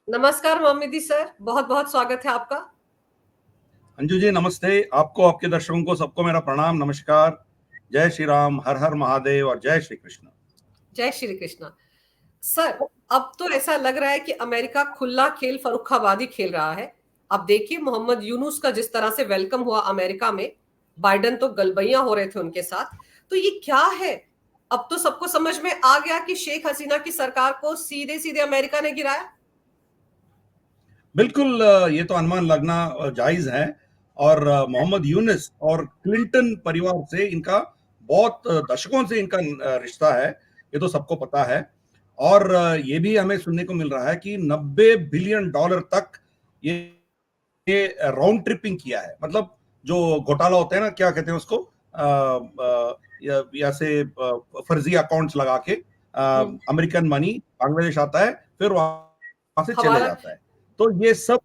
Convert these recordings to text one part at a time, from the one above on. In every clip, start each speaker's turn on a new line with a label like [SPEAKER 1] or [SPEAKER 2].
[SPEAKER 1] नमस्कार मोहम्मदी सर, बहुत बहुत स्वागत है आपका।
[SPEAKER 2] अंजू जी नमस्ते। आपको, आपके दर्शकों को, सबको मेरा प्रणाम, नमस्कार। जय श्री राम, हर हर महादेव और जय श्री कृष्ण।
[SPEAKER 1] जय श्री कृष्ण। सर, अब तो ऐसा लग रहा है कि अमेरिका खुला खेल फर्रुखाबादी खेल रहा है। अब देखिए मोहम्मद यूनुस का जिस तरह से वेलकम हुआ अमेरिका में, बाइडेन तो गलबैया हो रहे थे उनके साथ। तो ये क्या है? अब तो सबको समझ में आ गया कि शेख हसीना की सरकार को सीधे सीधे अमेरिका ने गिराया।
[SPEAKER 2] बिल्कुल, ये तो अनुमान लगना जायज है। और मोहम्मद यूनुस और क्लिंटन परिवार से इनका बहुत दशकों से इनका रिश्ता है, ये तो सबको पता है। और ये भी हमें सुनने को मिल रहा है कि $90 बिलियन तक ये राउंड ट्रिपिंग किया है। मतलब जो घोटाला होते हैं ना, क्या कहते हैं उसको, या से फर्जी अकाउंट्स लगा के अमेरिकन मनी बांग्लादेश आता है, फिर वहां से चले
[SPEAKER 1] हमारा
[SPEAKER 2] जाता है। तो ये सब,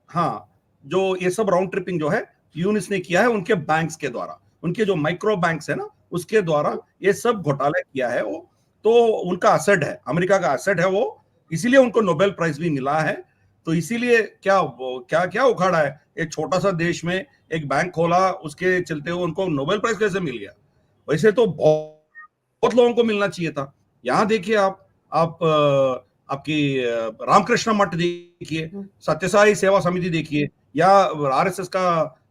[SPEAKER 2] हाँ, जो ये सब राउंड ट्रिपिंग जो है यूनिस ने किया है उनके बैंक्स के द्वारा, उनके जो माइक्रो बैंक्स है ना, उसके द्वारा ये सब घोटाला किया है वो। तो उनका एसेट है, अमेरिका का एसेट है वो, इसीलिए उनको नोबेल प्राइज भी मिला है। तो इसीलिए क्या क्या उखाड़ा है, एक छोटा सा देश में एक बैंक खोला, उसके चलते हुए उनको नोबेल प्राइज कैसे मिल गया? वैसे तो बहुत बहुत लोगों को मिलना चाहिए था। यहाँ देखिए आप आपकी रामकृष्ण मठ देखिए, सत्यसाई सेवा समिति देखिए, या आरएसएस का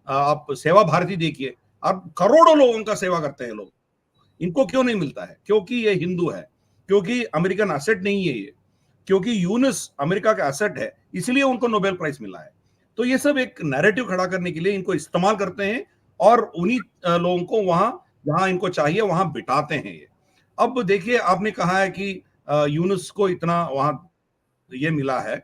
[SPEAKER 2] आप सेवा भारती देखिए। आप करोड़ों लोगों का सेवा करते हैं लोग, इनको क्यों नहीं मिलता है? क्योंकि ये हिंदू है, क्योंकि अमेरिकन एसेट नहीं है ये, क्योंकि यूनुस अमेरिका का एसेट है, इसलिए उनको नोबेल प्राइज मिला है। तो ये सब एक नैरेटिव खड़ा करने के लिए इनको इस्तेमाल करते हैं, और उन्हीं लोगों को वहां जहां इनको चाहिए वहां बिठाते हैं ये। अब देखिए, आपने कहा है कि यूनुस को इतना वहां ये मिला है,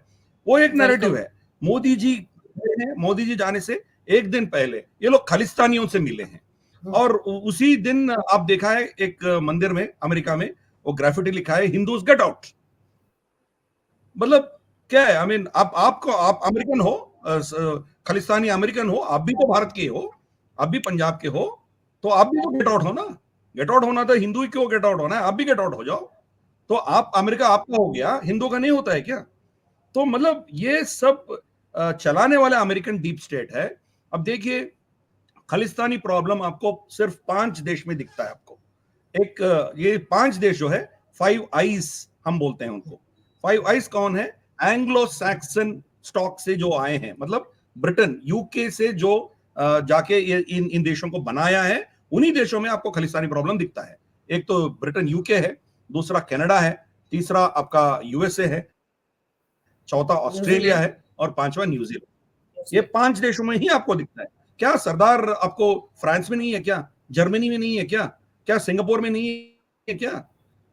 [SPEAKER 2] वो एक नैरेटिव
[SPEAKER 1] वेलकम।
[SPEAKER 2] है। मोदी जी जाने से एक दिन पहले ये लोग खालिस्तानियों से मिले हैं, और उसी दिन आप देखा है एक मंदिर में अमेरिका में वो ग्राफिटी लिखा है, हिंदूज गेट आउट। मतलब क्या है? आई मीन, आप अमेरिकन हो, खालिस्तानी अमेरिकन हो, आप भी तो भारत के हो, आप भी पंजाब के हो, तो आप भी तो गेट आउट हो ना। गेट आउट होना था, हिंदू ही क्यों गेट आउट होना है? आप भी गेट आउट हो जाओ। तो आप, अमेरिका आपका हो गया, हिंदू का नहीं होता है क्या? तो मतलब ये सब चलाने वाले अमेरिकन डीप स्टेट है। अब देखिए, खालिस्तानी प्रॉब्लम आपको सिर्फ 5 देश में दिखता है आपको। एक ये 5 देश जो है, फाइव आईज हम बोलते हैं उनको। फाइव आईज कौन है? एंग्लो सैक्सन स्टॉक से जो आए हैं, मतलब ब्रिटेन यूके से जो जाके इन इन देशों को बनाया है, उन्हीं देशों में आपको खालिस्तानी प्रॉब्लम दिखता है। एक तो ब्रिटेन यूके है, दूसरा कनाडा है, तीसरा आपका यूएसए है, चौथा ऑस्ट्रेलिया
[SPEAKER 1] न्यूजीलैंड।
[SPEAKER 2] है, और पांचवा न्यूजीलैंड। ये 5 देशों में ही आपको दिखता है। क्या सरदार आपको फ्रांस में नहीं है क्या? जर्मनी में नहीं है क्या? क्या सिंगापुर में नहीं है क्या?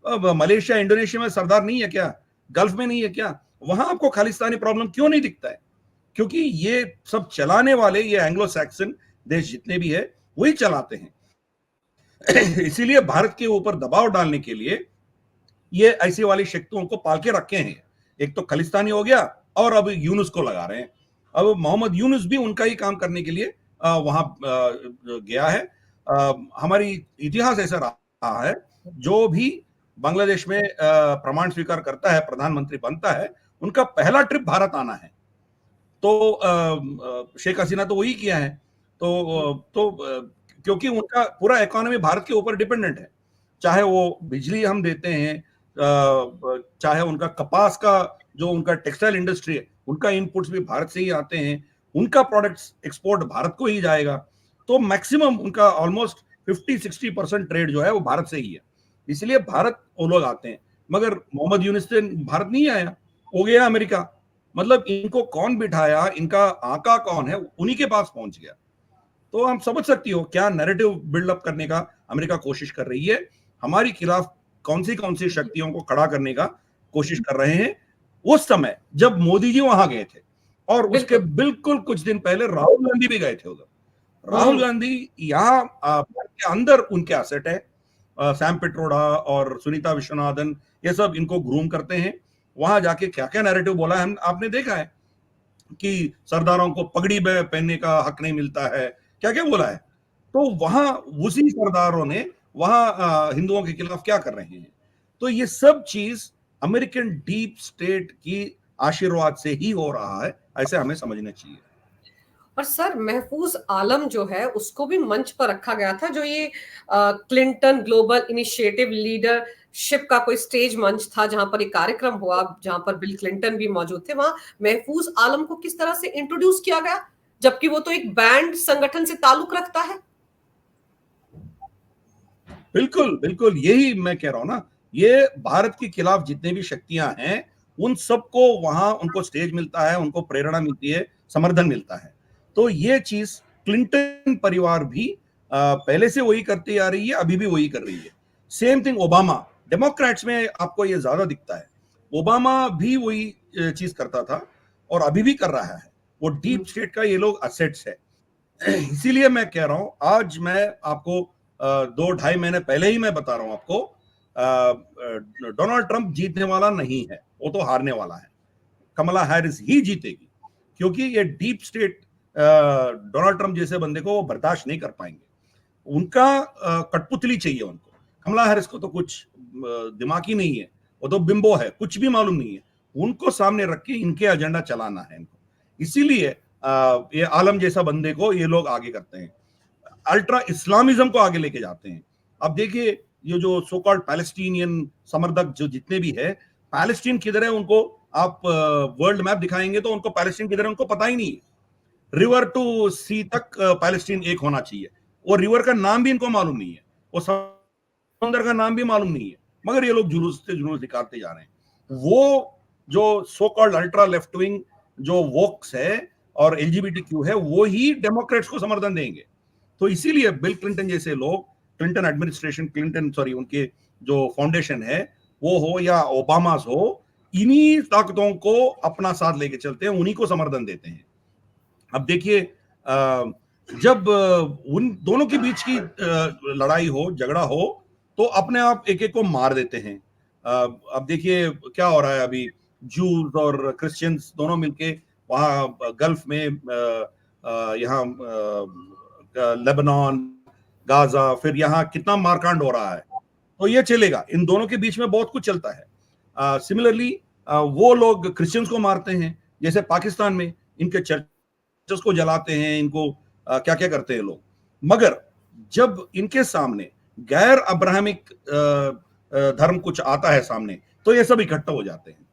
[SPEAKER 2] अब मलेशिया इंडोनेशिया में सरदार नहीं है क्या? गल्फ में नहीं है क्या? वहां आपको खालिस्तानी प्रॉब्लम क्यों नहीं दिखता है? क्योंकि ये सब चलाने वाले, ये एंग्लो सैक्सन देश जितने भी है, वही चलाते हैं। इसीलिए भारत के ऊपर दबाव डालने के लिए ये ऐसी वाली शक्तियों को पाल के रखे हैं। एक तो खालिस्तानी हो गया, और अब यूनुस को लगा रहे हैं। अब मोहम्मद यूनुस भी उनका ही काम करने के लिए वहां गया है। हमारी इतिहास ऐसा रहा है, जो भी बांग्लादेश में प्रमाण स्वीकार करता है, प्रधानमंत्री बनता है, उनका पहला ट्रिप भारत आना है। तो शेख हसीना तो वही किया है। क्योंकि उनका पूरा इकोनॉमी भारत के ऊपर डिपेंडेंट है। चाहे वो बिजली हम देते हैं, चाहे उनका कपास का, जो उनका टेक्सटाइल इंडस्ट्री है, उनका इनपुट्स भी भारत से ही आते हैं, उनका प्रोडक्ट्स एक्सपोर्ट भारत को ही जाएगा। तो मैक्सिमम उनका ऑलमोस्ट 50-60% ट्रेड जो है वो भारत से ही है। इसलिए भारत वो लोग आते हैं। मगर मोहम्मद यूनुस से भारत नहीं आया, हो गया अमेरिका। मतलब इनको कौन बिठाया, इनका आका कौन है, उन्हीं के पास पहुंच गया। तो हम समझ सकती हो क्या नैरेटिव बिल्डअप करने का अमेरिका कोशिश कर रही है, हमारे खिलाफ कौन सी शक्तियों को खड़ा करने का कोशिश कर रहे हैं। उस समय जब मोदी जी वहां गए थे, और उसके
[SPEAKER 1] बिल्कुल।
[SPEAKER 2] बिल्कुल कुछ दिन पहले राहुल गांधी भी गए थे उधर। राहुल गांधी यहाँ भारत के अंदर उनके एसेट है। सैम पिट्रोडा और सुनीता विश्वनाथन, ये सब इनको ग्रूम करते हैं। वहां जाके क्या क्या नैरेटिव बोला है, आपने देखा है कि सरदारों को पगड़ी पहनने का हक नहीं मिलता है, क्या क्या बोला है। तो वहां उसी सरदारों ने वहां हिंदुओं के खिलाफ क्या कर रहे हैं। तो ये सब चीज अमेरिकन डीप स्टेट की आशीर्वाद से ही हो रहा है, ऐसे हमें समझना चाहिए।
[SPEAKER 1] और सर महफूज आलम जो है उसको भी मंच पर रखा गया था, जो ये क्लिंटन ग्लोबल इनिशिएटिव लीडरशिप का कोई स्टेज मंच था जहां पर एक कार्यक्रम हुआ, जहां पर बिल क्लिंटन भी मौजूद थे। वहां महफूज आलम को किस तरह से इंट्रोड्यूस किया गया, जबकि वो तो एक बैंड संगठन से ताल्लुक रखता है।
[SPEAKER 2] बिल्कुल बिल्कुल, यही मैं कह रहा हूं ना, ये भारत के खिलाफ जितने भी शक्तियां हैं उन सबको वहां उनको स्टेज मिलता है, उनको प्रेरणा मिलती है, समर्थन मिलता है। तो ये चीज क्लिंटन परिवार भी पहले से वही करती आ रही है, अभी भी वही कर रही है। सेम थिंग ओबामा, डेमोक्रेट्स में आपको ये ज्यादा दिखता है। ओबामा भी वही चीज करता था और अभी भी कर रहा है। वो डीप स्टेट का ये लोग असेट्स है। इसीलिए मैं कह रहा हूं, आज मैं आपको 2-2.5 महीने पहले ही मैं बता रहा हूं आपको, डोनाल्ड ट्रंप जीतने वाला नहीं है, वो तो हारने वाला है। कमला हैरिस ही जीतेगी, क्योंकि ये डीप स्टेट डोनाल्ड ट्रंप जैसे बंदे को वो बर्दाश्त नहीं कर पाएंगे। उनका कठपुतली चाहिए उनको। कमला हैरिस को तो कुछ दिमाग ही नहीं है, वो तो बिंबो है, कुछ भी मालूम नहीं है। उनको सामने रख के इनके एजेंडा चलाना है इनको। इसीलिए ये आलम जैसा बंदे को ये लोग आगे करते हैं, अल्ट्रा इस्लामिज्म को आगे लेके जाते हैं। अब देखिए, ये जो सो कॉल्ड पैलेस्टीनियन समर्थक जो जितने भी है, पैलेस्टीन किधर है उनको आप वर्ल्ड मैप दिखाएंगे तो उनको पैलेस्टीन किधर है उनको पता ही नहीं है। रिवर टू सी तक पैलेस्टीन एक होना चाहिए। वो रिवर का नाम भी इनको मालूम नहीं है, वो समुद्र का नाम भी मालूम नहीं है, मगर ये लोग जुलूस से जुलूस निकालते जा रहे हैं। वो जो so called ultra left wing जो वोक्स है और एलजीबीटी क्यू है, वो ही डेमोक्रेट्स को समर्थन देंगे। तो इसीलिए बिल क्लिंटन जैसे लोग, क्लिंटन एडमिनिस्ट्रेशन, क्लिंटन सॉरी उनके जो फाउंडेशन है वो हो या ओबामास हो, इन्हीं ताकतों को अपना साथ लेके चलते हैं, उन्हीं को समर्थन देते हैं। अब देखिए, जब उन दोनों के बीच की लड़ाई हो, झगड़ा हो, तो अपने आप एक एक को मार देते हैं। अब देखिए क्या हो रहा है अभी, जूस और क्रिश्चियंस दोनों मिलके वहां गल्फ में, यहाँ लेबनान, गाजा, फिर यहाँ कितना मारकांड हो रहा है। तो ये चलेगा, इन दोनों के बीच में बहुत कुछ चलता है। सिमिलरली वो लोग क्रिश्चियंस को मारते हैं, जैसे पाकिस्तान में इनके चर्चेस को जलाते हैं, इनको क्या क्या करते हैं लोग। मगर जब इनके सामने गैर अब्राहमिक धर्म कुछ आता है सामने, तो ये सब इकट्ठा हो जाते हैं।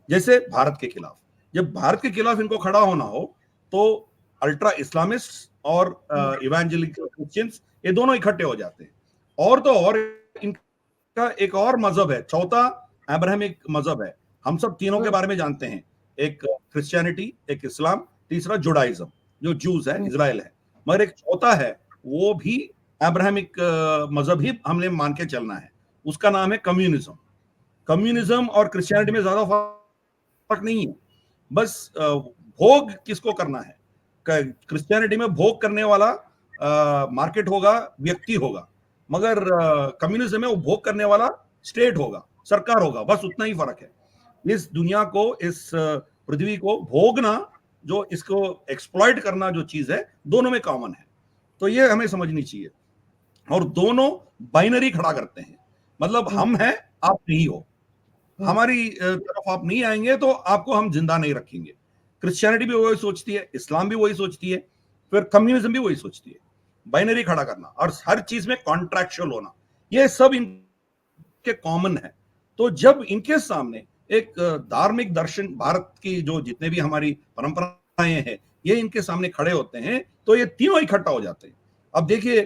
[SPEAKER 2] जैसे भारत के खिलाफ, जब भारत के खिलाफ इनको खड़ा होना हो, तो अल्ट्रा इस्लामिस्ट और इवेंजेलिकल क्रिश्चियंस ये दोनों इकट्ठे हो जाते हैं। और तो और इनका एक और मजहब है, चौथा अब्राहमिक मजहब है। हम सब तीनों के बारे में जानते हैं, एक क्रिश्चियनिटी, एक इस्लाम, तीसरा जुडाइज्म जो जूस है, इजराइल है। मगर एक चौथा है, वो भी अब्राहमिक मजहब ही हमने मान के चलना है, उसका नाम है कम्युनिज्म। कम्युनिज्म और क्रिश्चियनिटी में ज्यादा फर्क नहीं है, बस भोग किसको करना है। क्रिश्चियनिटी में भोग करने वाला मार्केट होगा, व्यक्ति होगा, मगर कम्युनिज्म में वो भोग करने वाला स्टेट होगा, सरकार होगा, बस उतना ही फर्क है। इस दुनिया को, इस पृथ्वी को भोगना, जो इसको एक्सप्लॉइट करना जो चीज है, दोनों में कॉमन है। तो ये हमें समझनी चाहिए। और दोनों बाइनरी खड़ा करते हैं, मतलब हम हैं, आप नहीं हो, हमारी तरफ आप नहीं आएंगे तो आपको हम जिंदा नहीं रखेंगे। क्रिश्चियनिटी भी वही सोचती है, इस्लाम भी वही सोचती है, फिर कम्युनिज्म भी वही सोचती है। बाइनरी खड़ा करना और हर चीज में कॉन्ट्रैक्चुअल होना, ये सब इनके कॉमन है। तो जब इनके सामने एक धार्मिक दर्शन, भारत की जो जितने भी हमारी परंपराएं हैं, ये इनके सामने खड़े होते हैं, तो ये तीनों इकट्ठा हो जाते हैं। अब देखिए,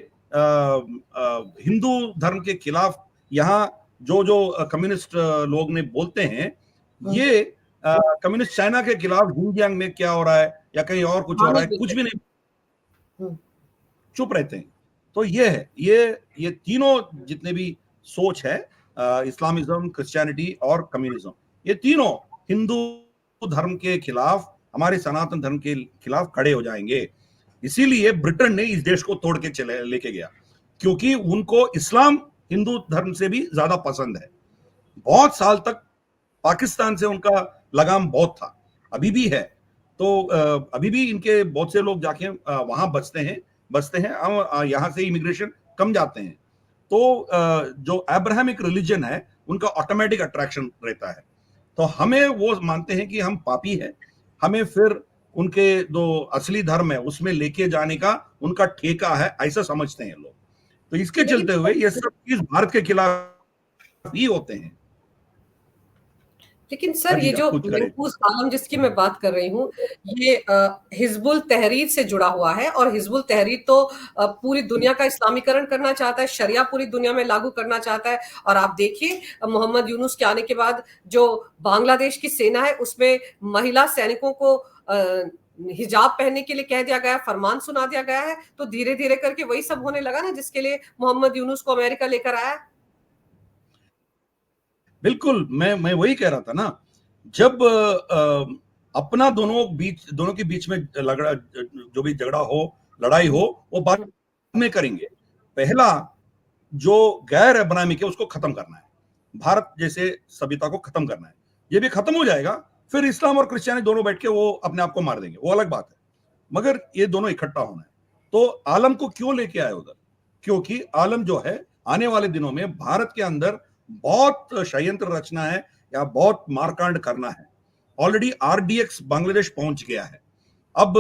[SPEAKER 2] हिंदू धर्म के खिलाफ यहाँ जो जो कम्युनिस्ट लोग ने बोलते हैं, ये कम्युनिस्ट चाइना के खिलाफ जिनजियांग में क्या हो रहा है या कहीं और कुछ हो रहा है, कुछ भी नहीं, चुप रहते हैं। तो ये है, ये तीनों जितने भी सोच है, इस्लामिज्म, क्रिश्चियनिटी और कम्युनिज्म, ये तीनों हिंदू धर्म के खिलाफ, हमारे सनातन धर्म के खिलाफ खड़े हो जाएंगे। इसीलिए ब्रिटेन ने इस देश को तोड़ के चले लेके गया, क्योंकि उनको इस्लाम हिंदू धर्म से भी ज्यादा पसंद है। बहुत साल तक पाकिस्तान से उनका लगाम बहुत था, अभी भी है। तो अभी भी इनके बहुत से लोग जाके वहां बसते हैं, यहाँ से इमिग्रेशन कम जाते हैं। तो जो अब्राहमिक रिलीजन है, उनका ऑटोमेटिक अट्रैक्शन रहता है। तो हमें वो मानते हैं कि हम पापी हैं, हमें फिर उनके जो असली धर्म है उसमें लेके जाने का उनका ठेका है, ऐसा समझते हैं लोग। तो इसके
[SPEAKER 1] लेकिन
[SPEAKER 2] चलते हुए ये सब चीज भारत के खिलाफ ही होते हैं।
[SPEAKER 1] लेकिन
[SPEAKER 2] हाँ
[SPEAKER 1] सर,
[SPEAKER 2] जी,
[SPEAKER 1] ये
[SPEAKER 2] आप
[SPEAKER 1] जो
[SPEAKER 2] कुछ करें।
[SPEAKER 1] महफूज आलम जिसकी मैं बात कर रही हूँ, ये हिजबुल तहरीर से जुड़ा हुआ है, और हिजबुल तहरीर तो पूरी दुनिया का इस्लामीकरण करना चाहता है, शरिया पूरी दुनिया में लागू करना चाहता है। और आप देखिए, मोहम्मद यूनुस के आने के बाद जो बांग्लादेश की सेना है उसमें महिला सैनिकों को हिजाब पहनने के लिए कह दिया गया, फरमान सुना दिया गया है। तो धीरे धीरे करके वही सब होने लगा ना जिसके लिए मोहम्मद यूनुस को अमेरिका लेकर आया।
[SPEAKER 2] बिल्कुल, मैं वही कह रहा था ना, जब अपना दोनों के बीच में लगड़ा, जो भी झगड़ा हो, लड़ाई हो, वो बाद में करेंगे। पहला जो गैर अब्राहमिक है उसको खत्म करना है, भारत जैसे सभ्यता को खत्म करना है। ये भी खत्म हो जाएगा, फिर इस्लाम और क्रिश्चियनी दोनों बैठ के वो अपने आप को मार देंगे, वो अलग बात है। मगर ये दोनों इकट्ठा होना है। तो आलम को क्यों लेके आए उधर? क्योंकि आलम जो है आने वाले दिनों में भारत के अंदर बहुत षड्यंत्र रचना है या बहुत मारकांड करना है। ऑलरेडी आरडीएक्स बांग्लादेश पहुंच गया है। अब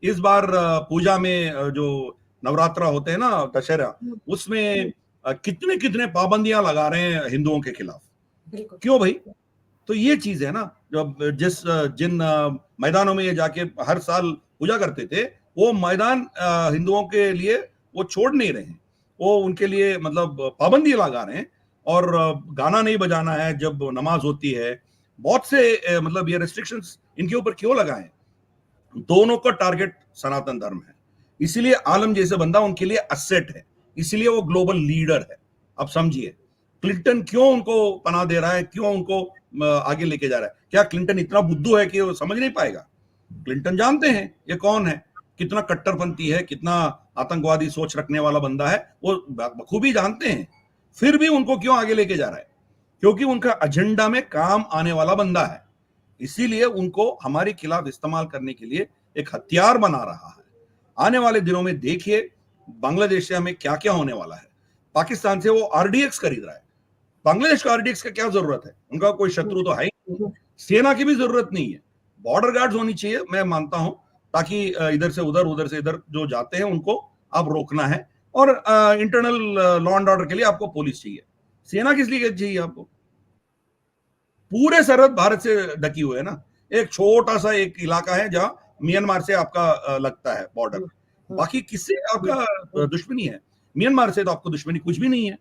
[SPEAKER 2] इस बार पूजा में जो नवरात्रा होते हैं ना, दशहरा, उसमें कितने कितने पाबंदियां लगा रहे हैं हिंदुओं के खिलाफ।
[SPEAKER 1] बिल्कुल।
[SPEAKER 2] क्यों भाई? तो ये चीज है ना, जब जिन मैदानों में ये जाके हर साल पूजा करते थे, वो मैदान हिंदुओं के लिए वो छोड़ नहीं रहे हैं, वो उनके लिए मतलब पाबंदी लगा रहे हैं। और गाना नहीं बजाना है जब नमाज होती है, बहुत से मतलब ये रेस्ट्रिक्शंस इनके ऊपर क्यों लगाए? दोनों का टारगेट सनातन धर्म है। इसीलिए आलम जैसे बंदा उनके लिए असेट है, इसीलिए वो ग्लोबल लीडर है। अब समझिए क्लिंटन क्यों उनको पनाह दे रहा है, क्यों उनको आगे लेके जा रहा है। क्या क्लिंटन इतना बुद्धू है कि वो समझ नहीं पाएगा? क्लिंटन जानते हैं ये कौन है, कितना कट्टरपंथी है, कितना आतंकवादी सोच रखने वाला बंदा है, वो बखूबी जानते हैं। फिर भी उनको क्यों आगे लेके जा रहा है? क्योंकि उनका एजेंडा में काम आने वाला बंदा है, इसीलिए उनको हमारे खिलाफ इस्तेमाल करने के लिए एक हथियार बना रहा है। आने वाले दिनों में देखिए बांग्लादेश से हमें क्या क्या होने वाला है। पाकिस्तान से वो आरडीएक्स खरीद रहा है। बांग्लादेश का आरडीएक्स का क्या जरूरत है? उनका कोई शत्रु तो है ही नहीं, सेना की भी जरूरत नहीं है। बॉर्डर गार्ड्स होनी चाहिए, मैं मानता हूं, ताकि इधर से उधर जो जाते हैं उनको आप रोकना है। और इंटरनल लॉ एंड ऑर्डर के लिए आपको पुलिस चाहिए। सेना किस लिए चाहिए आपको? पूरे सरहद भारत से ढकी हुई है ना। एक छोटा सा एक इलाका है जहां म्यांमार से आपका लगता है बॉर्डर, बाकी किससे आपका दुश्मनी है? म्यांमार से तो आपको दुश्मनी कुछ भी नहीं है।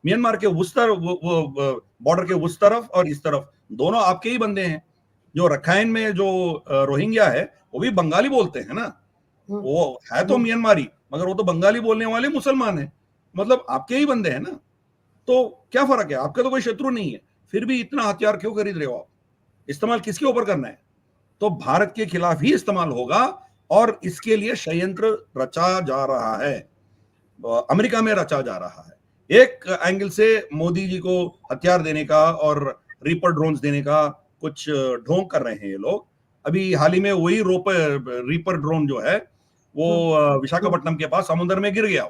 [SPEAKER 2] म्यांमार के उस तरफ, वो बॉर्डर के उस तरफ और इस तरफ दोनों आपके ही बंदे हैं। जो रखाइन में जो रोहिंग्या है वो भी बंगाली बोलते हैं ना, वो है तो म्यांमारी, मगर वो तो बंगाली बोलने वाले मुसलमान है, मतलब आपके ही बंदे हैं ना। तो क्या फर्क है? आपका तो कोई शत्रु नहीं है, फिर भी इतना हथियार क्यों खरीद रहे हो आप? इस्तेमाल किसके ऊपर करना है? तो भारत के खिलाफ ही इस्तेमाल होगा, और इसके लिए षड्यंत्र रचा जा रहा है, अमेरिका में रचा जा रहा है। एक एंगल से मोदी जी को हथियार देने का और रीपर ड्रोन्स देने का कुछ ढोंग कर रहे हैं ये लोग। अभी हाल ही में वही रीपर ड्रोन जो है वो विशाखापट्टनम के पास समुद्र में गिर गया।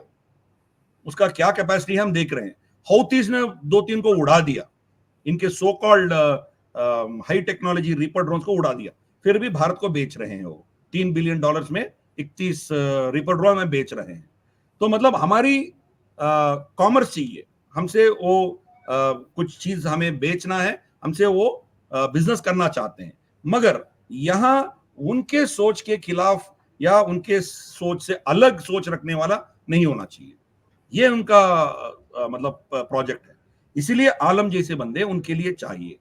[SPEAKER 2] उसका क्या कैपेसिटी है हम देख रहे हैं। हौतीस ने 2-3 को उड़ा दिया, इनके so called high technology reaper drones को उड़ा दिया। फिर भी भारत को बेच रहे हैं वो $3 बिलियन में 31 रीपर ड्रोन में बेच रहे हैं। तो मतलब हमारी कॉमर्स चाहिए हमसे, वो कुछ चीज हमें बेचना है, हमसे वो बिजनेस करना चाहते हैं। मगर यहां उनके सोच के खिलाफ या उनके सोच से अलग सोच रखने वाला नहीं होना चाहिए। ये उनका मतलब प्रोजेक्ट है। इसीलिए आलम जैसे बंदे उनके लिए चाहिए,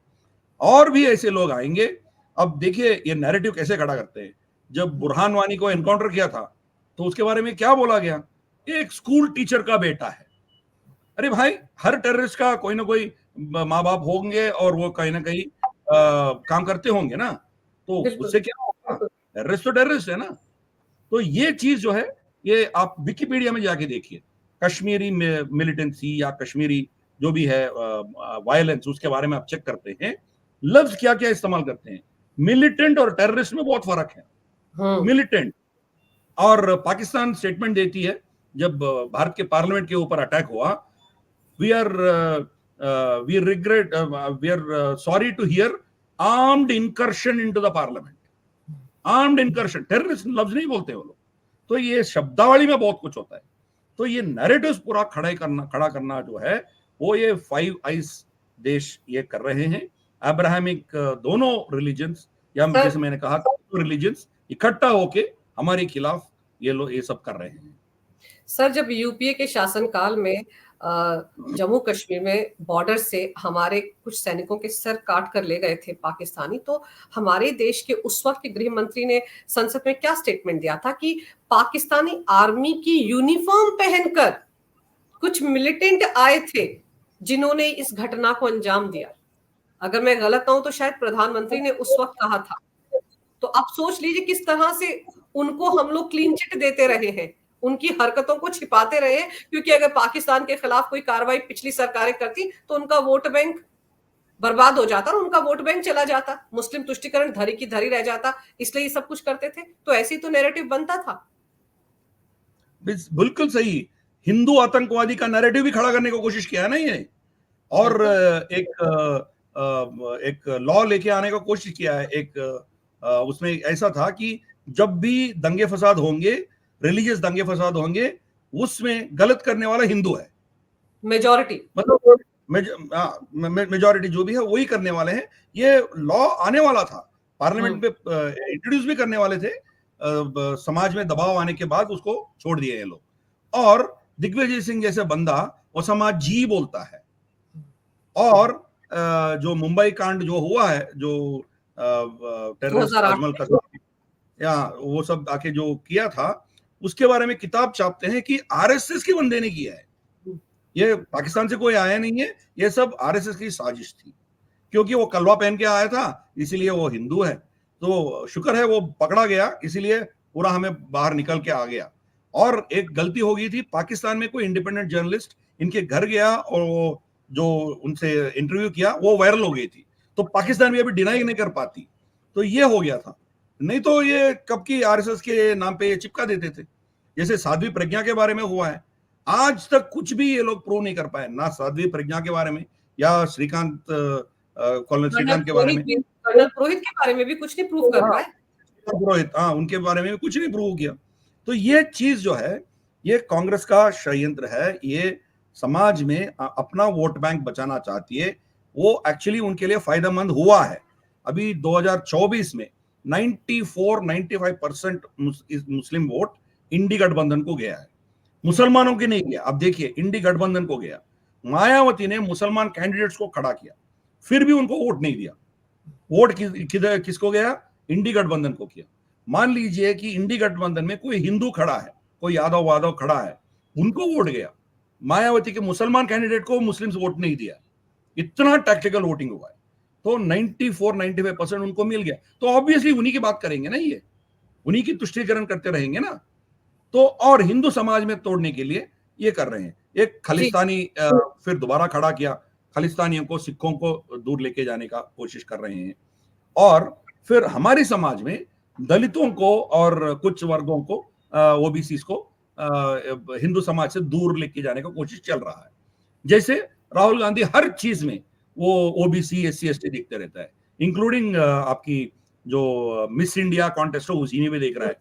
[SPEAKER 2] और भी ऐसे लोग आएंगे। अब देखिए ये नैरेटिव कैसे खड़ा करते हैं। जब बुरहान वानी को एनकाउंटर किया था तो उसके बारे में क्या बोला गया? एक स्कूल टीचर का बेटा है। अरे भाई, हर टेररिस्ट का कोई ना कोई माँ बाप होंगे और वो कहीं ना कहीं काम करते होंगे ना, तो उससे क्या होगा? टेररिस्ट तो टेररिस्ट है ना। तो ये चीज जो है, ये आप विकिपीडिया में जाके देखिए, कश्मीरी मिलिटेंसी या कश्मीरी जो भी है वायलेंस, उसके बारे में आप चेक करते हैं लफ्ज क्या क्या इस्तेमाल करते हैं। मिलिटेंट और टेररिस्ट में बहुत फर्क है। मिलिटेंट, और पाकिस्तान स्टेटमेंट देती है जब भारत के पार्लियामेंट के ऊपर अटैक हुआ, we are we regret we are sorry to hear armed incursion into the parliament, armed incursion, terrorist लफ्ज नहीं बोलते वो लोग। तो ये शब्दावली में बहुत कुछ होता है। तो ये नैरेटिव्स पूरा खड़ा करना जो है वो ये फाइव आइज देश ये कर रहे हैं। अब्राहमिक दोनों रिलीजन्स, या जैसे मैंने कहा दोनों रिलीजन्स इकट्ठा होके हमारे खिलाफ ये लोग ये सब कर रहे हैं।
[SPEAKER 1] सर, जब यूपीए के शासनकाल में जम्मू कश्मीर में बॉर्डर से हमारे कुछ सैनिकों के सर काट कर ले गए थे पाकिस्तानी, तो हमारे देश के उस वक्त के गृह मंत्री ने संसद में क्या स्टेटमेंट दिया था कि पाकिस्तानी आर्मी की यूनिफॉर्म पहनकर कुछ मिलिटेंट आए थे जिन्होंने इस घटना को अंजाम दिया। अगर मैं गलत ना हूं तो शायद प्रधानमंत्री ने उस वक्त कहा था। तो आप सोच लीजिए किस तरह से उनको हम लोग क्लीन चिट देते रहे हैं, उनकी हरकतों को छिपाते रहे, क्योंकि अगर पाकिस्तान के खिलाफ कोई कार्रवाई पिछली सरकारें करती तो उनका वोट बैंक बर्बाद हो जाता और उनका वोट बैंक चला जाता, मुस्लिम तुष्टीकरण धरी की धरी रह जाता। इसलिए ये सब कुछ करते थे। तो ऐसे तो नैरेटिव बनता था।
[SPEAKER 2] बिल्कुल सही। हिंदू आतंकवादी का नैरेटिव भी खड़ा करने की कोशिश किया है ना ये, और एक लॉ लेके आने का कोशिश किया है। एक उसमें ऐसा था कि जब भी दंगे फसाद होंगे, रिलीजियस दंगे फसाद होंगे, उसमें गलत करने वाला हिंदू है,
[SPEAKER 1] मेजॉरिटी,
[SPEAKER 2] मतलब मेजॉरिटी जो भी है वही करने वाले हैं। ये लॉ आने वाला था, पार्लियामेंट में इंट्रोड्यूस भी करने वाले थे। समाज में दबाव आने के बाद उसको छोड़ दिए ये लोग। और दिग्विजय सिंह जैसे बंदा वो समाज जी बोलता है। और जो मुंबई कांड जो हुआ है, जो टेररिस्ट अजमल कसाब या वो सब आके जो किया था, उसके बारे में किताब छापते हैं कि आरएसएस के बंदे ने किया है। ये पाकिस्तान से कोई आया नहीं है, ये सब आरएसएस की साजिश थी। क्योंकि वो कलवा पहन के आया था, इसीलिए वो हिंदू है। तो शुक्र है वो पकड़ा गया, इसीलिए पूरा हमें बाहर निकल के आ गया। और एक गलती हो गई थी, पाकिस्तान में कोई इंडिपेंडेंट जर्नलिस्ट इनके घर गया और वो जो उनसे इंटरव्यू किया वो वायरल हो गई थी। तो पाकिस्तान भी अभी डिनाई नहीं कर पाती। तो ये हो गया था, नहीं तो ये कब की आरएसएस के नाम पे ये चिपका देते थे। जैसे साध्वी प्रज्ञा के बारे में हुआ है, आज तक कुछ भी ये लोग प्रूव नहीं कर पाए, ना साध्वी प्रज्ञा के बारे में या श्रीकांत, कर्नल श्रीकांत के बारे में,
[SPEAKER 1] कर्नल पुरोहित के बारे में भी कुछ नहीं प्रूव कर पाए।
[SPEAKER 2] पुरोहित, हाँ, उनके बारे में भी कुछ नहीं प्रूव किया। तो ये चीज जो है ये कांग्रेस का षड्यंत्र है। ये समाज में अपना वोट बैंक बचाना चाहती है। वो एक्चुअली उनके लिए फायदेमंद हुआ है। अभी 2024 में 94-95% मुस्लिम वोट इंडी गठबंधन को गया है, मुसलमानों के नहीं गया। अब देखिए, इंडी गठबंधन को गया। मायावती ने मुसलमान कैंडिडेट्स को खड़ा किया, फिर भी उनको वोट नहीं दिया। वोट किसको गया? इंडी गठबंधन को किया। मान लीजिए कि इंडी गठबंधन में कोई हिंदू खड़ा है, कोई यादव वादव खड़ा है, उनको वोट गया। मायावती के मुसलमान कैंडिडेट को मुस्लिम्स वोट नहीं दिया। इतना टैक्टिकल वोटिंग हुआ है। तो 94-95% उनको मिल गया। तो ऑब्वियसली उन्हीं की बात करेंगे ना, ये उन्हीं की तुष्टीकरण करते रहेंगे ना। तो और हिंदू समाज में तोड़ने के लिए ये कर रहे हैं। एक खालिस्तानी फिर दोबारा खड़ा किया, खालिस्तानियों को, सिखों को दूर लेके जाने का कोशिश कर रहे हैं। और फिर हमारे समाज में दलितों को और कुछ वर्गों को, ओबीसी को हिंदू समाज से दूर लेके जाने का कोशिश चल रहा है। जैसे राहुल गांधी हर चीज में वो ओबीसी, एससी, एसटी दिखते रहता है, इंक्लूडिंग आपकी जो मिस इंडिया कॉन्टेस्ट हो उसी में भी देख रहा है।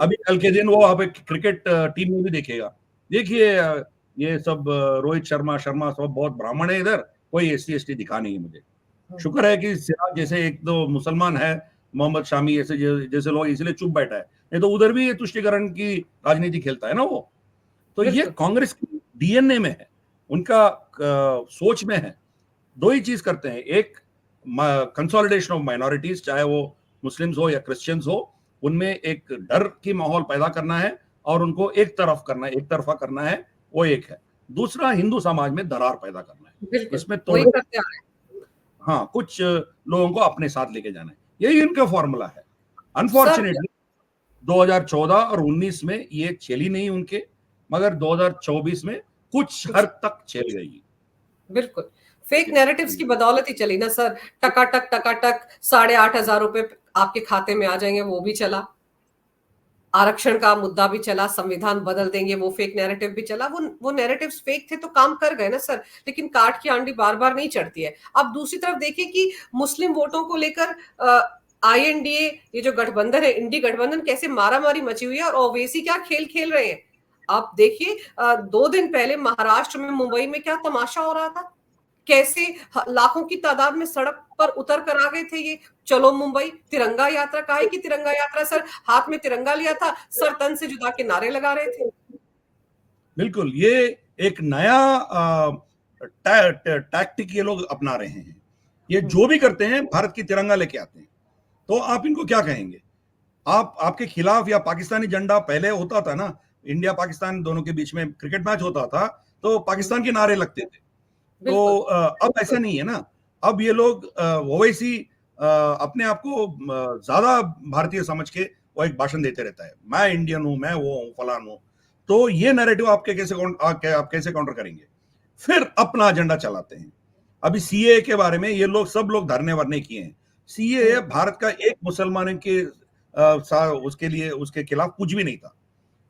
[SPEAKER 2] अभी कल के दिन वो अब क्रिकेट टीम में भी देखेगा। देखिए ये सब रोहित शर्मा सब बहुत ब्राह्मण है, इधर कोई एससी एसटी दिखा नहीं है मुझे। शुक्र है कि सिराज जैसे एक दो मुसलमान है, मोहम्मद शामी ऐसे जैसे लोग, इसलिए चुप बैठा है, नहीं तो उधर भी ये तुष्टीकरण की राजनीति खेलता है ना वो। तो ये कांग्रेस की डीएनए में है, उनका सोच में है। दो ही चीज करते हैं, एक कंसोलिडेशन ऑफ माइनॉरिटीज, चाहे वो मुस्लिम्स हो या क्रिश्चियंस हो, उनमें एक डर की माहौल पैदा करना है और उनको एक तरफा करना है, वो एक है। दूसरा, हिंदू समाज में दरार पैदा करना है, इसमें तो हाँ, कुछ लोगों को अपने साथ लेके जाना है, यही इनका फॉर्मूला है। अनफॉर्चुनेटली 2014 और 19 में ये चली नहीं उनके, मगर 2024 में कुछ हद तक चल गई।
[SPEAKER 1] बिल्कुल फेक नैरेटिव्स की बदौलत ही चली ना सर। टकाटक 8,500 रुपए आपके खाते में आ जाएंगे, वो भी चला। आरक्षण का मुद्दा भी चला, संविधान बदल देंगे, वो फेक नैरेटिव भी चला। वो नैरेटिव्स फेक थे तो काम कर गए ना सर, लेकिन काट की आंडी बार बार नहीं चढ़ती है। अब दूसरी तरफ देखिए कि मुस्लिम वोटों को लेकर INDA, ये जो गठबंधन है, इंडी गठबंधन, कैसे मारामारी मची हुई है, और ओवैसी क्या खेल खेल रहे हैं। आप देखिए 2 दिन पहले महाराष्ट्र में, मुंबई में क्या तमाशा हो रहा था, कैसे लाखों की तादाद में सड़क पर उतर कर आ गए थे ये। चलो मुंबई, तिरंगा यात्रा, काहे की तिरंगा यात्रा सर, हाथ में तिरंगा लिया था, सर तन से जुदा के नारे लगा रहे थे।
[SPEAKER 2] बिल्कुल, ये एक नया टैक्टिक ये लोग अपना रहे हैं। ये जो भी करते हैं भारत की तिरंगा लेके आते हैं। तो आप इनको क्या कहेंगे? आपके खिलाफ या पाकिस्तानी झंडा पहले होता था ना, इंडिया पाकिस्तान दोनों के बीच में क्रिकेट मैच होता था तो पाकिस्तान के नारे लगते थे। तो अब ऐसा नहीं है ना। अब ये लोग ओवैसी अपने आप को ज्यादा भारतीय समझ के वो एक भाषण देते रहता है, मैं इंडियन हूं, मैं वो हूं, फलान हूं। तो ये नैरेटिव आप कैसे काउंटर करेंगे? फिर अपना एजेंडा चलाते हैं। अभी सीए के बारे में ये लोग सब लोग धरने वरने किए हैं। सीए भारत का एक मुसलमान के उसके लिए उसके खिलाफ कुछ भी नहीं था।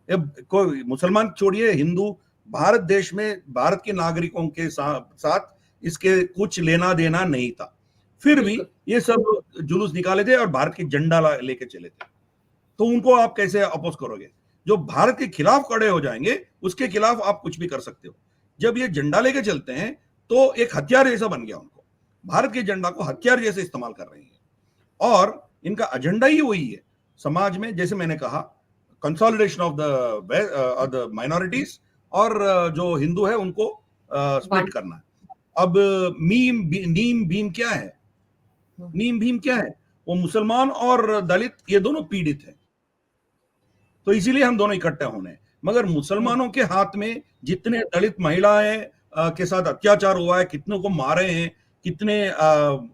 [SPEAKER 2] कोई मुसलमान छोड़िए, हिंदू भारत देश में भारत के नागरिकों के साथ इसके कुछ लेना देना नहीं था। फिर भी ये सब जुलूस निकाले थे और भारत की झंडा लेके चले थे। तो उनको आप कैसे अपोज करोगे? जो भारत के खिलाफ खड़े हो जाएंगे उसके खिलाफ आप कुछ भी कर सकते हो। जब ये झंडा लेके चलते हैं तो एक हथियार जैसा बन गया उनको, भारत के झंडा को हथियार जैसे इस्तेमाल कर रहे हैं। और इनका एजेंडा ही वही है, समाज में जैसे मैंने कहा, कंसोलिडेशन ऑफ द माइनॉरिटीज, और जो हिंदू है उनको स्प्लिट करना है। अब नीम भीम क्या है? नीम भीम क्या है? वो मुसलमान और दलित ये दोनों पीड़ित है, तो इसीलिए हम दोनों इकट्ठे होने। मगर मुसलमानों के हाथ में जितने दलित महिलाएं के साथ अत्याचार हुआ है, कितनों को मारे हैं, कितने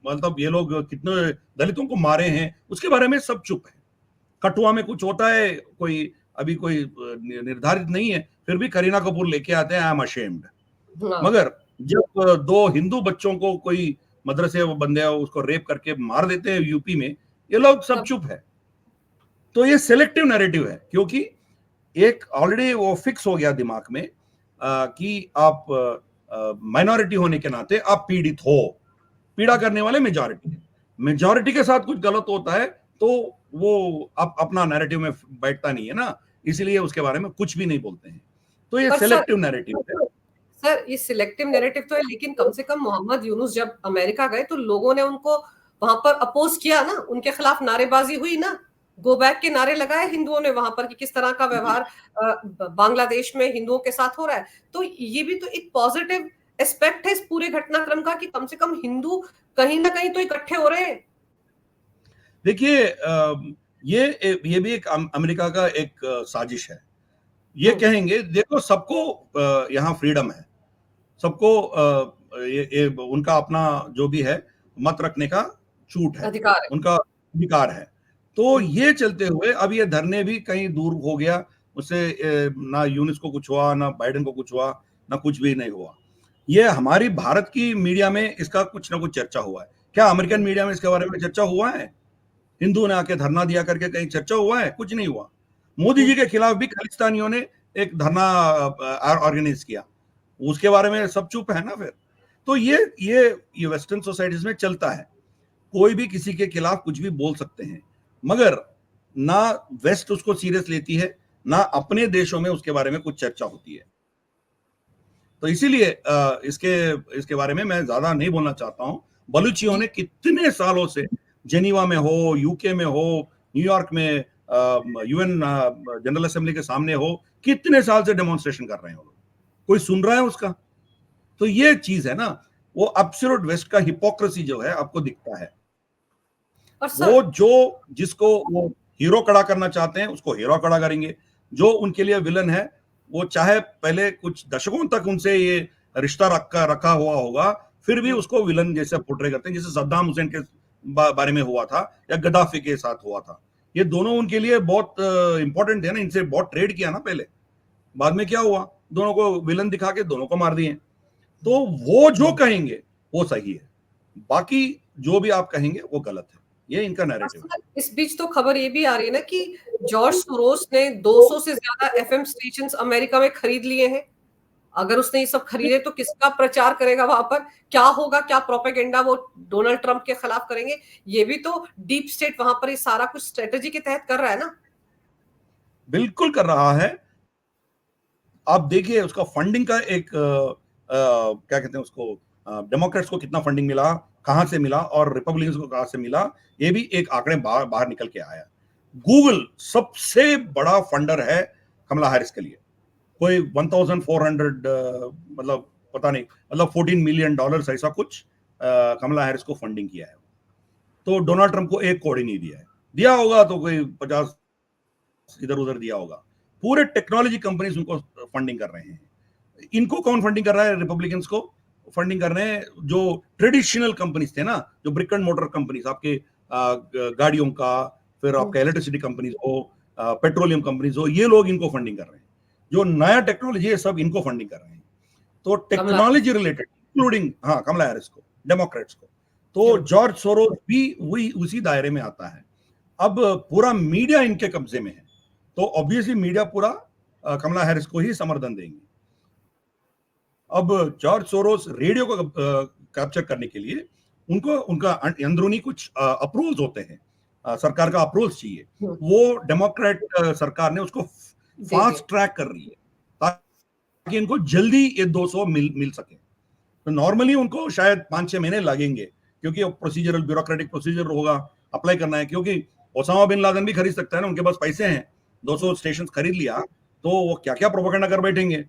[SPEAKER 2] मतलब ये लोग कितने दलितों को मारे हैं, उसके बारे में सब चुप है। कठुआ में कुछ होता है, कोई अभी कोई निर्धारित नहीं है, फिर भी करीना कपूर लेके आते हैं, आई एम अशेम्ड। मगर जब 2 हिंदू बच्चों को कोई मदरसे वो बंदे उसको रेप करके मार देते हैं यूपी में, ये लोग सब चुप है। तो ये सिलेक्टिव नैरेटिव है, क्योंकि एक ऑलरेडी वो फिक्स हो गया दिमाग में कि आप माइनॉरिटी होने के नाते आप पीड़ित हो। पीड़ा करने वाले मेजॉरिटी के साथ कुछ गलत होता है तो वो अपना नैरेटिव में बैठता नहीं है ना, इसलिए उसके बारे में कुछ भी नहीं बोलते हैं। तो ये सिलेक्टिव नैरेटिव है
[SPEAKER 1] सर। ये सिलेक्टिव नैरेटिव तो है, लेकिन कम से कम मोहम्मद यूनुस जब अमेरिका गए तो लोगों ने उनको वहां पर अपोज किया ना, उनके खिलाफ नारेबाजी हुई ना, गो बैक के नारे लगाए हिंदुओं ने वहां पर कि किस तरह का व्यवहार बांग्लादेश में हिंदुओं के साथ हो रहा है। तो ये भी तो एक पॉजिटिव एस्पेक्ट है इस पूरे घटनाक्रम का, कि कम से कम हिंदू कहीं ना कहीं तो इकट्ठे हो रहे हैं।
[SPEAKER 2] देखिए, ये भी एक अमेरिका का एक साजिश है। ये कहेंगे देखो सबको यहाँ फ्रीडम है, सबको ये उनका अपना जो भी है मत रखने का छूट है,
[SPEAKER 1] अधिकार है,
[SPEAKER 2] उनका अधिकार है। तो ये चलते हुए अब ये धरने भी कहीं दूर हो गया, उससे ना यूनिस को कुछ हुआ, ना बाइडेन को कुछ हुआ, ना कुछ भी नहीं हुआ। ये हमारी भारत की मीडिया में इसका कुछ ना कुछ चर्चा हुआ है। क्या अमेरिकन मीडिया में इसके बारे में चर्चा हुआ है? हिंदू ने आके धरना दिया करके कहीं चर्चा हुआ है? कुछ नहीं हुआ। मोदी जी के खिलाफ भी खालिस्तानियों ने एक धरना ऑर्गेनाइज किया, उसके बारे में सब चुप है ना फिर। तो ये वेस्टर्न सोसाइटीज में चलता है, कोई भी किसी के खिलाफ कुछ भी बोल सकते हैं, मगर ना वेस्ट उसको सीरियस लेती है, ना अपने देशों में उसके बारे में कुछ चर्चा होती है। तो इसीलिए इसके बारे में मैं ज्यादा नहीं बोलना चाहता हूं। बलूचियों ने कितने सालों से जेनीवा में हो, यूके में हो, न्यूयॉर्क में UN जनरल असेंबली के सामने हो, कितने साल से डेमोन्स्ट्रेशन कर रहे हैं, कोई सुन रहा है उसका? तो ये चीज है ना, वो एब्सोल्यूट वेस्ट का हिपोक्रेसी जो है आपको दिखता है। वो जिसको वो हीरो खड़ा करना चाहते हैं उसको हीरो खड़ा करेंगे, जो उनके लिए विलन है वो चाहे पहले कुछ दशकों तक उनसे ये रिश्ता रखा हुआ होगा, फिर भी उसको विलन जैसे पोर्ट्रे करते हैं, जैसे सद्दाम हुसैन के बारे में हुआ था या गद्दाफी के साथ हुआ था। ये दोनों उनके लिए बहुत इंपॉर्टेंट है ना, इनसे बहुत ट्रेड किया ना पहले, बाद में क्या हुआ, दोनों को विलन दिखा के दोनों को मार दिए। तो वो जो कहेंगे वो सही है, बाकी जो भी आप कहेंगे वो गलत है। ये इनका नैरेटिव है।
[SPEAKER 1] इस बीच तो खबर ये भी आ रही है ना कि जॉर्ज सोरोस ने 200 से ज्यादा एफएम स्टेशंस अमेरिका में खरीद लिए हैं। अगर उसने ये सब खरीदे तो किसका प्रचार करेगा वहां पर, क्या होगा, क्या प्रोपेगेंडा वो डोनाल्ड ट्रंप के खिलाफ करेंगे? ये भी तो डीप स्टेट वहां पर ये सारा कुछ स्ट्रेटेजी के तहत कर रहा है ना।
[SPEAKER 2] बिल्कुल कर रहा है। आप देखिए उसका फंडिंग का एक क्या कहते हैं उसको, डेमोक्रेट्स को कितना फंडिंग मिला, कहां से मिला, और रिपब्लिकन्स को कहां से मिला, ये भी एक आंकड़े बाहर बाहर निकल के आया। गूगल सबसे बड़ा फंडर है कमला हैरिस के लिए। कोई 1400 मतलब पता नहीं, मतलब $14 मिलियन ऐसा कुछ कमला हैरिस को फंडिंग किया है। तो डोनाल्ड ट्रंप को एक कौड़ी नहीं दिया है, दिया होगा तो कोई 50 इधर उधर दिया होगा। पूरे टेक्नोलॉजी कंपनीज उनको फंडिंग कर रहे हैं। इनको कौन फंडिंग कर रहा है? रिपब्लिकन्स को फंडिंग कर रहे हैं जो ट्रेडिशनल कंपनीज थे ना, जो ब्रिक एंड मोटर कंपनीज, आपके गाड़ियों का, फिर आपका इलेक्ट्रिसिटी कंपनीज हो, पेट्रोलियम कंपनीज हो, ये लोग इनको फंडिंग कर रहे हैं। जो नया टेक्नोलॉजी है सब इनको फंडिंग कर रहे हैं। तो टेक्नोलॉजी रिलेटेड, इंक्लूडिंग हाँ कमला हैरिस को, डेमोक्रेट्स को। तो जॉर्ज सोरोस भी वही उसी दायरे में आता है। अब पूरा मीडिया इनके कब्जे में है, तो ऑब्वियसली मीडिया पूरा कमला हैरिस को ही समर्थन देंगे। अब जॉर्ज सोरोस रेडियो को कैप्चर करने के लिए उनको उनका अंदरूनी कुछ अप्रूवल्स होते हैं, सरकार का अप्रूवल्स चाहिए। वो डेमोक्रेट सरकार ने उसको फास्ट ट्रैक कर रही है ताकि इनको जल्दी ये 200 मिल सके। तो नॉर्मली उनको शायद 5-6 महीने लगेंगे, क्योंकि प्रोसीजरल ब्यूरोक्रेटिक प्रोसीजर होगा, अप्लाई करना है। क्योंकि ओसामा बिन लादेन भी खरीद सकता है ना, उनके पास पैसे हैं, 200 स्टेशन खरीद लिया तो वो क्या क्या प्रोपेगेंडा कर बैठेंगे।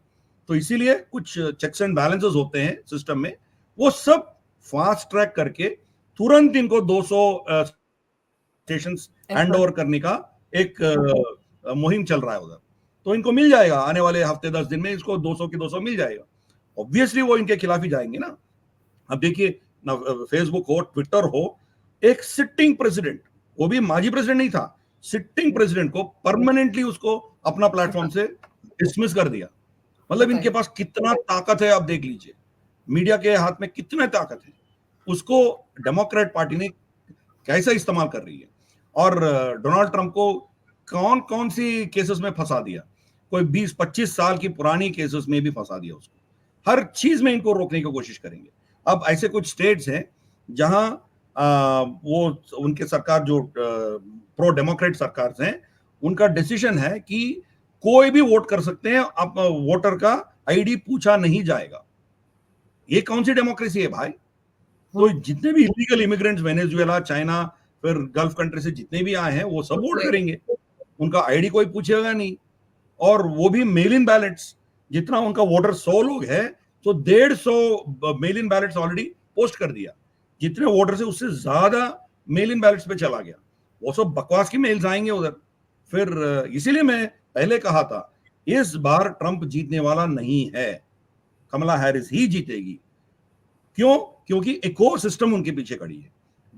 [SPEAKER 2] तो इसीलिए कुछ चेक्स एंड बैलेंसेस होते हैं सिस्टम में, वो सब फास्ट ट्रैक करके तुरंत इनको 200 स्टेशन हैंड ओवर करने का एक मुहिम चल रहा है उधर। तो इनको मिल जाएगा आने वाले हफ्ते 10 दिन में, इसको 200 की 200 मिल जाएगा। ऑब्वियसली वो इनके खिलाफ ही जाएंगे ना। अब देखिए ना, फेसबुक हो, ट्विटर हो, एक सिटिंग प्रेसिडेंट, वो भी माजी प्रेसिडेंट नहीं था, सिटिंग प्रेसिडेंट को परमानेंटली उसको अपना प्लेटफॉर्म से डिसमिस कर दिया। मतलब इनके पास कितना ताकत है आप देख लीजिए, मीडिया के हाथ में कितना ताकत है, उसको डेमोक्रेट पार्टी ने कैसा इस्तेमाल कर रही है। और डोनाल्ड ट्रंप को कौन कौन सी केसेस में फंसा दिया, कोई 20-25 साल की पुरानी केसेस में भी फंसा दिया उसको। हर चीज में इनको रोकने की कोशिश करेंगे। अब ऐसे कुछ स्टेट्स हैं जहां वो उनके सरकार जो प्रो डेमोक्रेट सरकार हैं, उनका डिसीजन है कि कोई भी वोट कर सकते हैं, अब वोटर का आईडी पूछा नहीं जाएगा। ये कौन सी डेमोक्रेसी है भाई? तो जितने भी इलीगल इमिग्रेंट्स वेनेजुएला, चाइना, फिर गल्फ कंट्री से जितने भी आए हैं वो सब वोट करेंगे, उनका आईडी कोई पूछेगा नहीं। और वो भी मेल इन बैलेट्स, जितना उनका वोटर 100 लोग है तो 150 mail in ballots already post कर दिया। जितने वोटर से उससे ज्यादा मेल इन बैलेट्स पे चला गया। वो सब बकवास की मेल्स आएंगे उधर। फिर इसीलिए मैं पहले कहा था इस बार ट्रंप जीतने वाला नहीं है, कमला हैरिस ही जीतेगी। क्यों? क्योंकि एक और सिस्टम उनके पीछे खड़ी है,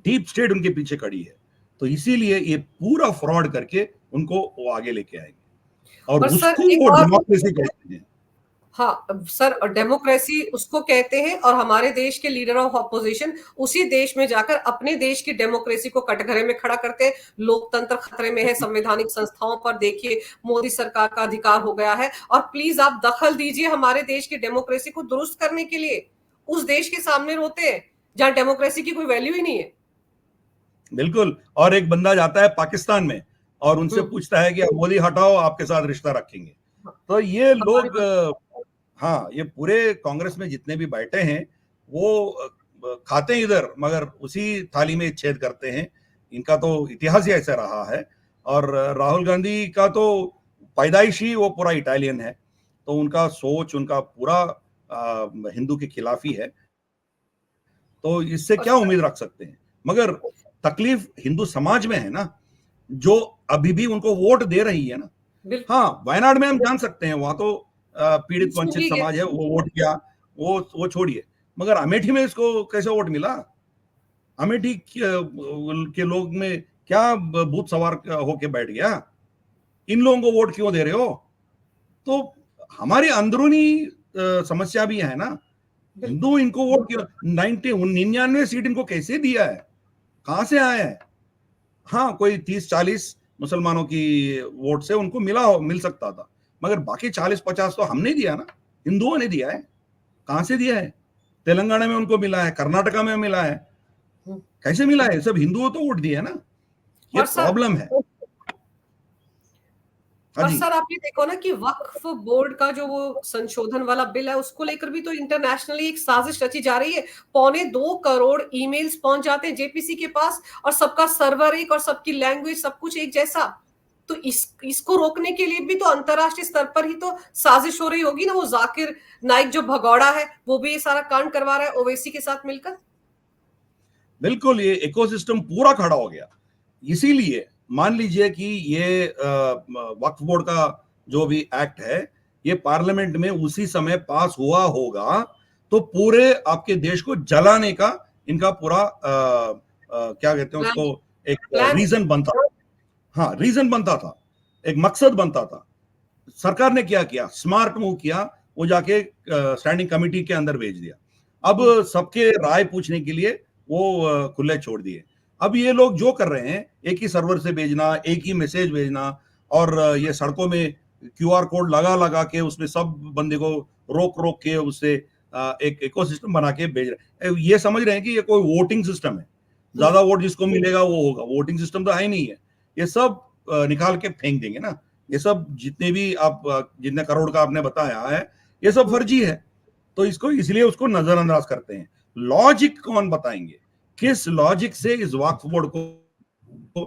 [SPEAKER 2] डीप स्टेट उनके पीछे खड़ी है। तो इसीलिए ये पूरा फ्रॉड करके उनको वो आगे लेके आएंगे, और उसको वो डेमोक्रेसी कहते हैं।
[SPEAKER 1] हाँ सर, डेमोक्रेसी उसको कहते हैं, और हमारे देश के लीडर ऑफ ऑपोजिशन उसी देश में जाकर अपने देश की डेमोक्रेसी को कटघरे में खड़ा करते हैं। लोकतंत्र खतरे में है, संवैधानिक संस्थाओं पर देखिए मोदी सरकार का अधिकार हो गया है, और प्लीज आप दखल दीजिए हमारे देश की डेमोक्रेसी को दुरुस्त करने के लिए। उस देश के सामने रोते हैं जहां डेमोक्रेसी की कोई वैल्यू ही नहीं है।
[SPEAKER 2] बिल्कुल। और एक बंदा जाता है पाकिस्तान में और उनसे पूछता है कि मोदी हटाओ, आपके साथ रिश्ता रखेंगे। तो ये लोग, हाँ, ये पूरे कांग्रेस में जितने भी बैठे हैं वो खाते हैं इधर, मगर उसी थाली में छेद करते हैं। इनका तो इतिहास ही ऐसा रहा है। और राहुल गांधी का तो पैदाइश ही वो पूरा इटालियन है, तो उनका सोच, उनका पूरा हिंदू के खिलाफ ही है। तो इससे क्या उम्मीद रख सकते हैं? मगर तकलीफ हिंदू समाज में है ना, जो अभी भी उनको वोट दे रही है ना। हाँ, वायनाड में हम जान सकते हैं, वहां तो पीड़ित वंचित समाज है, वो वोट किया, वो छोड़िए। मगर अमेठी में इसको कैसे वोट मिला? अमेठी के लोग में क्या भूत सवार होके बैठ गया? इन लोगों को वोट क्यों दे रहे हो? तो हमारी अंदरूनी समस्या भी है ना। हिंदू इनको वोट क्यों, 99 सीट इनको कैसे दिया है, कहां से आया है? हाँ कोई 30-40 मुसलमानों की वोट से उनको मिल सकता था, मगर बाकी 40-50 तो हमने दिया ना, हिंदुओं ने दिया है। कहां से दिया है? तेलंगाना में उनको मिला है, कर्नाटका में मिला है, कैसे मिला है? सब हिंदुओं तो वोट दिए ना, ये
[SPEAKER 1] और सर
[SPEAKER 2] प्रॉब्लम है। हाँ
[SPEAKER 1] और
[SPEAKER 2] जी।
[SPEAKER 1] सर आप ये देखो ना कि वक्फ बोर्ड का जो वो संशोधन वाला बिल है उसको लेकर भी तो इंटरनेशनली एक साजिश रची जा रही है। 2.25 करोड़ ईमेल्स पहुंच जाते हैं जेपीसी के पास, और सबका सर्वर एक और सबकी लैंग्वेज सब कुछ एक जैसा। तो इसको रोकने के लिए भी तो अंतरराष्ट्रीय स्तर पर ही तो साजिश हो रही होगी ना। वो जाकिर नाइक जो भगौड़ा है वो भी ये सारा कांड करवा रहा है ओवैसी के साथ मिलकर।
[SPEAKER 2] बिल्कुल, ये इकोसिस्टम पूरा खड़ा हो गया। इसीलिए मान लीजिए कि ये वक्फ बोर्ड का जो भी एक्ट है, ये पार्लियामेंट में उसी समय पास हुआ होगा, तो पूरे आपके देश को जलाने का इनका पूरा क्या कहते हैं
[SPEAKER 1] प्लान
[SPEAKER 2] उसको, एक
[SPEAKER 1] प्लान
[SPEAKER 2] रीजन बनता। हाँ, रीजन बनता था, एक मकसद बनता था। सरकार ने क्या किया? स्मार्ट मूव किया, वो जाके स्टैंडिंग कमेटी के अंदर भेज दिया। अब सबके राय पूछने के लिए वो खुले छोड़ दिए। अब ये लोग जो कर रहे हैं, एक ही सर्वर से भेजना, एक ही मैसेज भेजना, और ये सड़कों में क्यूआर कोड लगा लगा के उसमें सब बंदे को रोक रोक के उससे एक इकोसिस्टम बना के भेज रहे हैं। ये समझ रहे हैं कि ये कोई वोटिंग सिस्टम है, ज्यादा वोट जिसको मिलेगा वो होगा। वोटिंग सिस्टम तो है ही नहीं है। ये सब निकाल के फेंक देंगे ना। ये सब जितने भी आप जितने करोड़ का आपने बताया है, ये सब फर्जी है। तो इसको इसलिए उसको नजरअंदाज करते हैं। लॉजिक कौन बताएंगे? किस लॉजिक से इस वक्फ बोर्ड को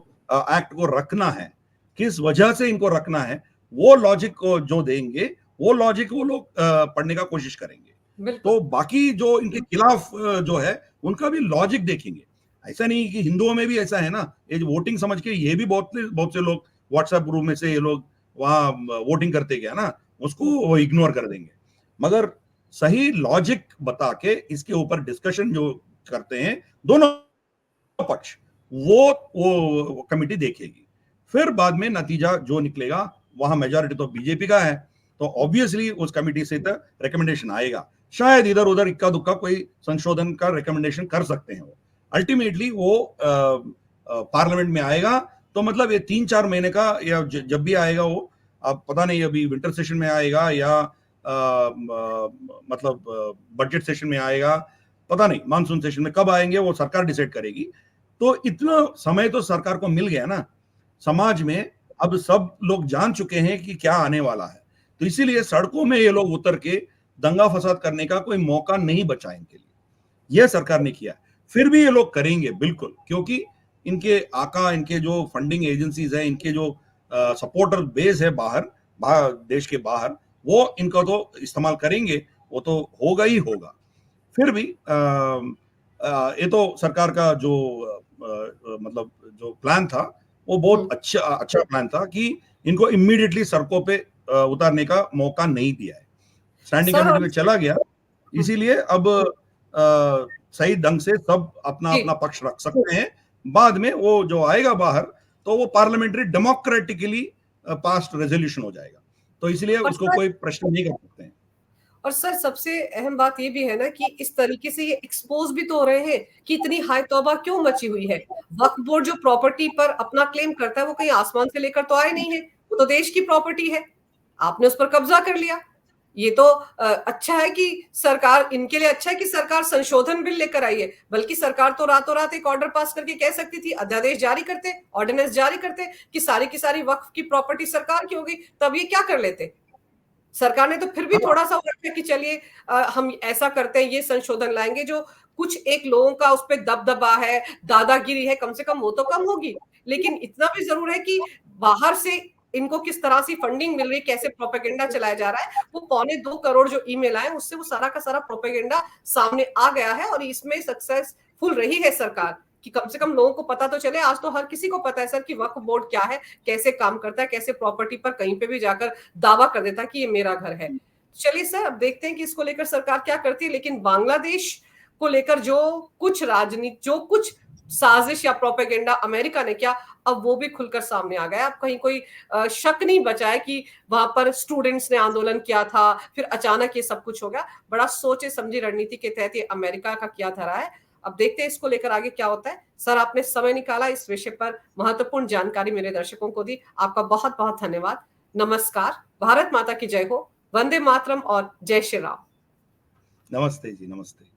[SPEAKER 2] एक्ट को रखना है, किस वजह से इनको रखना है, वो लॉजिक को जो देंगे, वो लॉजिक वो लोग पढ़ने का कोशिश करेंगे।
[SPEAKER 1] बिल्कुल।
[SPEAKER 2] तो बाकी जो इनके खिलाफ जो है उनका भी लॉजिक देखेंगे। ऐसा नहीं कि हिंदुओं में भी ऐसा है ना, ये वोटिंग समझ के ये भी बहुत बहुत से लोग व्हाट्सएप ग्रुप में से ये लोग वहां वोटिंग करते गया ना, उसको वो इग्नोर कर देंगे। मगर सही लॉजिक बता के इसके ऊपर डिस्कशन जो करते हैं दोनों पक्ष, वो कमिटी देखेगी। फिर बाद में नतीजा जो निकलेगा, वहां मेजोरिटी तो बीजेपी का है, तो ऑब्वियसली उस कमिटी से रिकमेंडेशन आएगा। शायद इधर उधर इक्का दुक्का कोई संशोधन का रिकमेंडेशन कर सकते हैं। वो अल्टीमेटली वो पार्लियामेंट में आएगा। तो मतलब ये 3-4 महीने का, या जब भी आएगा वो, अब पता नहीं अभी विंटर सेशन में आएगा या मतलब बजट सेशन में आएगा, पता नहीं मानसून सेशन में कब आएंगे वो सरकार डिसाइड करेगी। तो इतना समय तो सरकार को मिल गया ना। समाज में अब सब लोग जान चुके हैं कि क्या आने वाला है, तो इसीलिए सड़कों में ये लोग उतर के दंगा फसाद करने का कोई मौका नहीं बचा इनके लिए। यह सरकार ने किया। फिर भी ये लोग करेंगे बिल्कुल, क्योंकि इनके आका, इनके जो फंडिंग एजेंसीज है, इनके जो सपोर्टर बेस है बाहर देश के बाहर, वो इनका तो इस्तेमाल करेंगे। वो तो होगा ही होगा। फिर भी ये तो सरकार का जो मतलब जो प्लान था, वो बहुत अच्छा अच्छा प्लान था कि इनको इमीडिएटली सड़कों पे उतारने का मौका नहीं दिया है। स्टैंडिंग
[SPEAKER 1] सर
[SPEAKER 2] कमेटी
[SPEAKER 1] और
[SPEAKER 2] में चला गया, इसीलिए अब सही ढंग से सब अपना
[SPEAKER 1] जी
[SPEAKER 2] अपना पक्ष रख सकते हैं। बाद में वो जो आएगा बाहर, तो वो पार्लियामेंट्री डेमोक्रेटिकली पास्ड रेजोल्यूशन हो जाएगा। तो इसलिए
[SPEAKER 1] और
[SPEAKER 2] उसको
[SPEAKER 1] सर
[SPEAKER 2] कोई प्रश्न नहीं कर सकते हैं।
[SPEAKER 1] और सर सबसे अहम बात ये भी है ना कि इस तरीके से ये एक्सपोज भी तो हो रहे हैं कि इतनी हाई तौबा क्यों मची हुई है। वक्फ बोर्ड जो प्रॉपर्टी पर अपना क्लेम करता है वो कहीं आसमान से लेकर तो आए नहीं है, वो तो देश की प्रॉपर्टी है। आपने उस पर कब्जा कर लिया। ये तो अच्छा है कि सरकार, इनके लिए अच्छा है कि सरकार संशोधन बिल लेकर आई है। बल्कि सरकार तो रातों रात एक ऑर्डर पास करके कह सकती थी, अध्यादेश जारी करते, ऑर्डिनेंस जारी करते कि सारी की सारी वक्फ की प्रॉपर्टी सरकार की होगी, तब ये क्या कर लेते। सरकार ने तो फिर भी
[SPEAKER 2] हाँ,
[SPEAKER 1] थोड़ा सा रखा कि चलिए हम ऐसा करते हैं, ये संशोधन लाएंगे जो कुछ एक लोगों का उस पर दबदबा है, दादागिरी है, कम से कम वो तो कम होगी। लेकिन इतना भी जरूर है कि बाहर से इनको किस तरह से फंडिंग मिल रही है, कैसे प्रोपेगेंडा चलाया जा रहा है, वो 2.25 करोड़ जो ईमेल आए उससे वो सारा का सारा प्रोपेगेंडा सामने आ गया है। और इसमें सक्सेसफुल रही है सरकार कि कम से कम लोगों को पता तो चले। आज तो हर किसी को पता है सर कि वक्फ बोर्ड क्या है, कैसे काम करता है, कैसे प्रॉपर्टी पर कहीं पे भी जाकर दावा कर देता है कि ये मेरा घर है। चलिए सर अब देखते हैं कि इसको लेकर सरकार क्या करती है। लेकिन बांग्लादेश को लेकर जो कुछ राजनीति, जो कुछ साजिश या प्रोपेगेंडा अमेरिका ने किया, अब वो भी खुलकर सामने आ गया। अब कहीं कोई शक नहीं बचा है कि वहां पर स्टूडेंट्स ने आंदोलन किया था, फिर अचानक ये सब कुछ हो गया। बड़ा सोचे समझी रणनीति के तहत ये अमेरिका का किया था रहा है। अब देखते हैं इसको लेकर आगे क्या होता है। सर, आपने समय निकाला, इस विषय पर महत्वपूर्ण जानकारी मेरे दर्शकों को दी, आपका बहुत बहुत धन्यवाद। नमस्कार, भारत माता की जय हो, वंदे मातरम और जय श्री राम।
[SPEAKER 2] नमस्ते जी, नमस्ते।